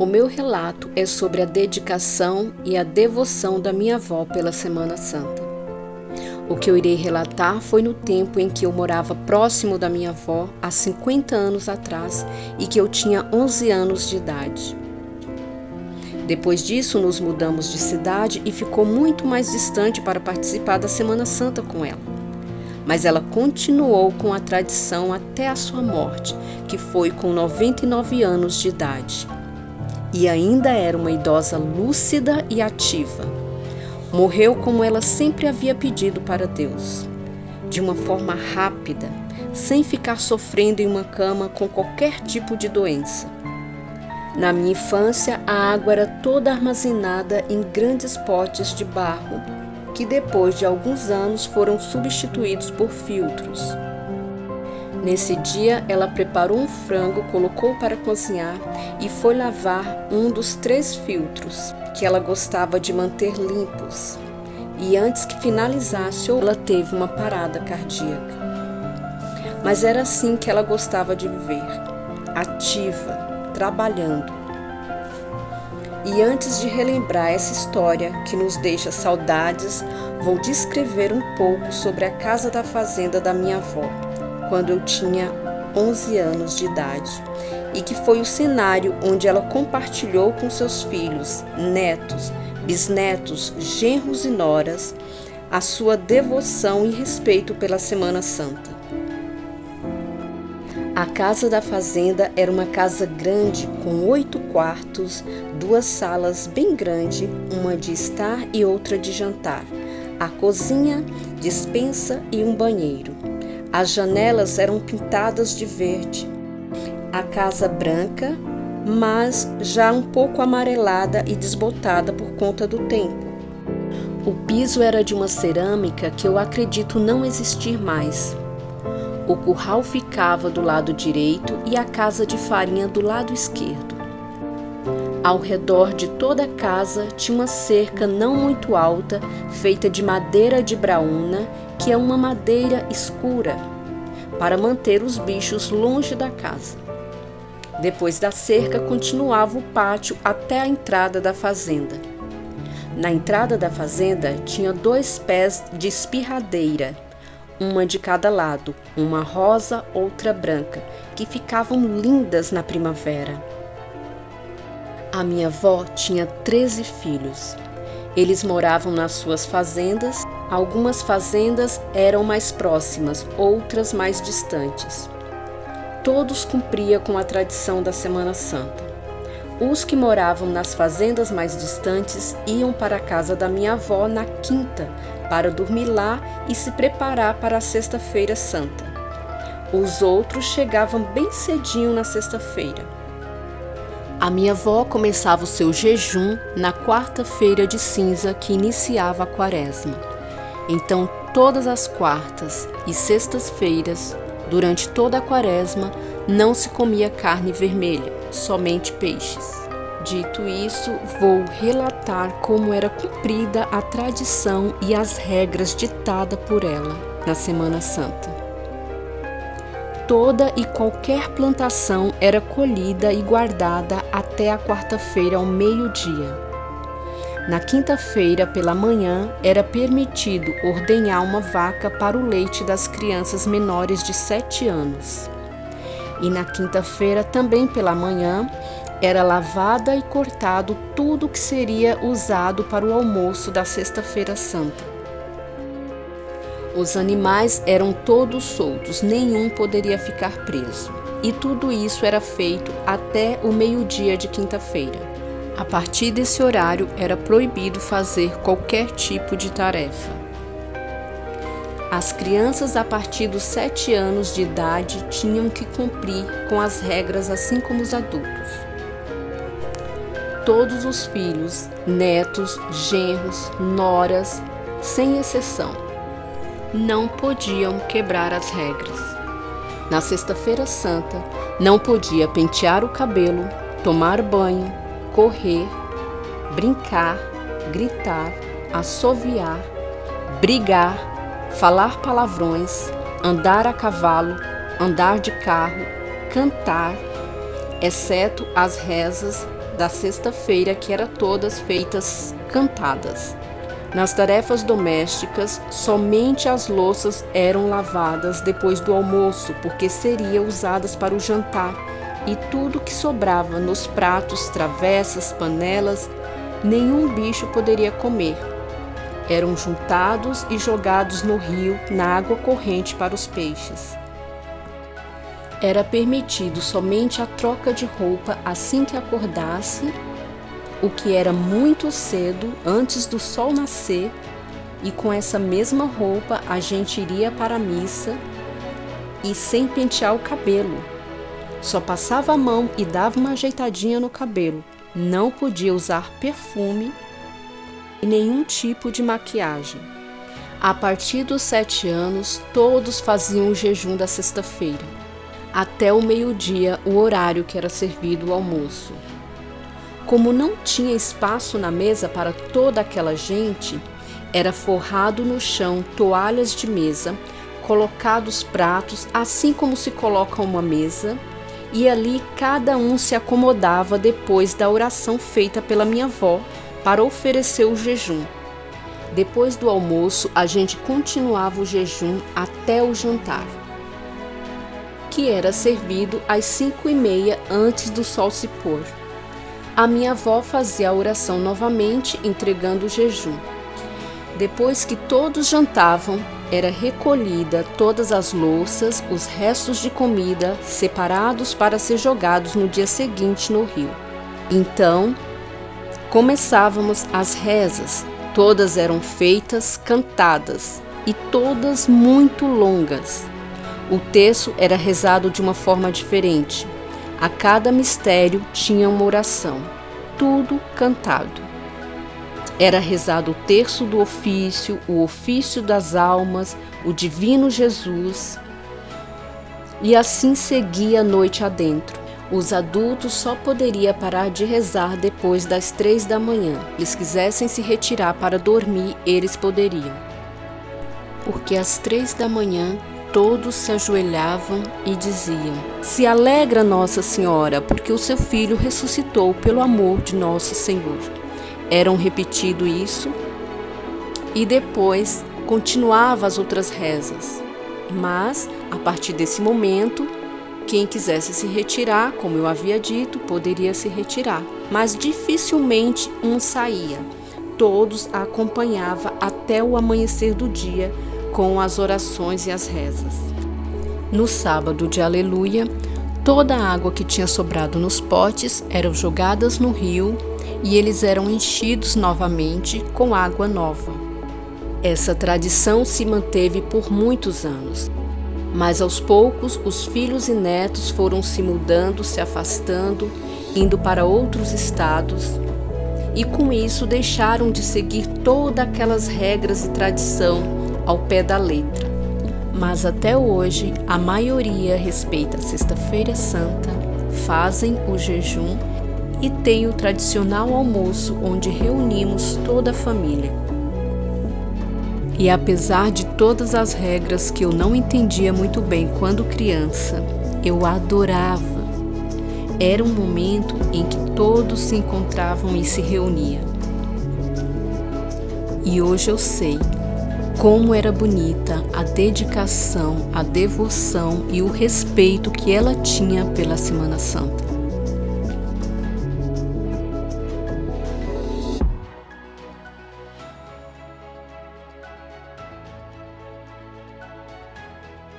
O meu relato é sobre a dedicação e a devoção da minha avó pela Semana Santa. O que eu irei relatar foi no tempo em que eu morava próximo da minha avó, há 50 anos atrás, e que eu tinha 11 anos de idade. Depois disso, nos mudamos de cidade e ficou muito mais distante para participar da Semana Santa com ela. Mas ela continuou com a tradição até a sua morte, que foi com 99 anos de idade. E ainda era uma idosa lúcida e ativa. Morreu como ela sempre havia pedido para Deus, de uma forma rápida, sem ficar sofrendo em uma cama com qualquer tipo de doença. Na minha infância, a água era toda armazenada em grandes potes de barro, que depois de alguns anos foram substituídos por filtros. Nesse dia, ela preparou um frango, colocou para cozinhar e foi lavar um dos 3 filtros, que ela gostava de manter limpos. E antes que finalizasse, ela teve uma parada cardíaca. Mas era assim que ela gostava de viver, ativa, trabalhando. E antes de relembrar essa história que nos deixa saudades, vou descrever um pouco sobre a casa da fazenda da minha avó, quando eu tinha 11 anos de idade, e que foi o cenário onde ela compartilhou com seus filhos, netos, bisnetos, genros e noras a sua devoção e respeito pela Semana Santa. A casa da fazenda era uma casa grande com 8 quartos, 2 salas bem grandes, uma de estar e outra de jantar, a cozinha, despensa e um banheiro. As janelas eram pintadas de verde. A casa branca, mas já um pouco amarelada e desbotada por conta do tempo. O piso era de uma cerâmica que eu acredito não existir mais. O curral ficava do lado direito e a casa de farinha do lado esquerdo. Ao redor de toda a casa tinha uma cerca não muito alta, feita de madeira de braúna, que é uma madeira escura, para manter os bichos longe da casa. Depois da cerca continuava o pátio até a entrada da fazenda. Na entrada da fazenda tinha 2 pés de espirradeira, uma de cada lado, uma rosa, outra branca, que ficavam lindas na primavera. A minha avó tinha 13 filhos. Eles moravam nas suas fazendas. Algumas fazendas eram mais próximas, outras mais distantes. Todos cumpriam com a tradição da Semana Santa. Os que moravam nas fazendas mais distantes iam para a casa da minha avó na quinta, para dormir lá e se preparar para a Sexta-feira Santa. Os outros chegavam bem cedinho na sexta-feira. A minha avó começava o seu jejum na quarta-feira de cinza, que iniciava a quaresma. Então, todas as quartas e sextas-feiras, durante toda a quaresma, não se comia carne vermelha, somente peixes. Dito isso, vou relatar como era cumprida a tradição e as regras ditadas por ela na Semana Santa. Toda e qualquer plantação era colhida e guardada até a quarta-feira ao meio-dia. Na quinta-feira, pela manhã, era permitido ordenhar uma vaca para o leite das crianças menores de 7 anos. E na quinta-feira, também pela manhã, era lavada e cortado tudo que seria usado para o almoço da Sexta-feira Santa. Os animais eram todos soltos, nenhum poderia ficar preso. E tudo isso era feito até o meio-dia de quinta-feira. A partir desse horário, era proibido fazer qualquer tipo de tarefa. As crianças a partir dos 7 anos de idade tinham que cumprir com as regras, assim como os adultos. Todos os filhos, netos, genros, noras, sem exceção, não podiam quebrar as regras. Na Sexta-feira Santa, não podia pentear o cabelo, tomar banho, correr, brincar, gritar, assoviar, brigar, falar palavrões, andar a cavalo, andar de carro, cantar, exceto as rezas da sexta-feira, que eram todas feitas cantadas. Nas tarefas domésticas, somente as louças eram lavadas depois do almoço, porque seriam usadas para o jantar, e tudo que sobrava nos pratos, travessas, panelas, nenhum bicho poderia comer. Eram juntados e jogados no rio, na água corrente para os peixes. Era permitido somente a troca de roupa assim que acordasse, o que era muito cedo, antes do sol nascer, e com essa mesma roupa a gente iria para a missa e sem pentear o cabelo. Só passava a mão e dava uma ajeitadinha no cabelo. Não podia usar perfume e nenhum tipo de maquiagem. A partir dos 7 anos, todos faziam o jejum da sexta-feira, até o meio-dia, o horário que era servido o almoço. Como não tinha espaço na mesa para toda aquela gente, era forrado no chão toalhas de mesa, colocados pratos, assim como se coloca uma mesa, e ali cada um se acomodava depois da oração feita pela minha avó para oferecer o jejum. Depois do almoço, a gente continuava o jejum até o jantar, que era servido às 5h30 antes do sol se pôr. A minha avó fazia a oração novamente, entregando o jejum. Depois que todos jantavam, era recolhida todas as louças, os restos de comida, separados para ser jogados no dia seguinte no rio. Então, começávamos as rezas. Todas eram feitas cantadas e todas muito longas. O terço era rezado de uma forma diferente. A cada mistério tinha uma oração, tudo cantado. Era rezado o terço do ofício, o ofício das almas, o divino Jesus, e assim seguia a noite adentro. Os adultos só poderiam parar de rezar depois das 3 da manhã. Se eles quisessem se retirar para dormir, eles poderiam. Porque às 3 da manhã, todos se ajoelhavam e diziam: "Se alegra Nossa Senhora, porque o seu filho ressuscitou pelo amor de nosso Senhor." Eram repetido isso e depois continuava as outras rezas. Mas, a partir desse momento, quem quisesse se retirar, como eu havia dito, poderia se retirar. Mas dificilmente um saía. Todos a acompanhavam até o amanhecer do dia, com as orações e as rezas. No sábado de Aleluia, toda a água que tinha sobrado nos potes eram jogadas no rio e eles eram enchidos novamente com água nova. Essa tradição se manteve por muitos anos, mas aos poucos os filhos e netos foram se mudando, se afastando, indo para outros estados, e com isso deixaram de seguir todas aquelas regras e tradição ao pé da letra. Mas até hoje a maioria respeita a Sexta-feira Santa, fazem o jejum e tem o tradicional almoço onde reunimos toda a família. E apesar de todas as regras que eu não entendia muito bem quando criança, eu adorava. Era um momento em que todos se encontravam e se reuniam. E hoje eu sei como era bonita a dedicação, a devoção e o respeito que ela tinha pela Semana Santa.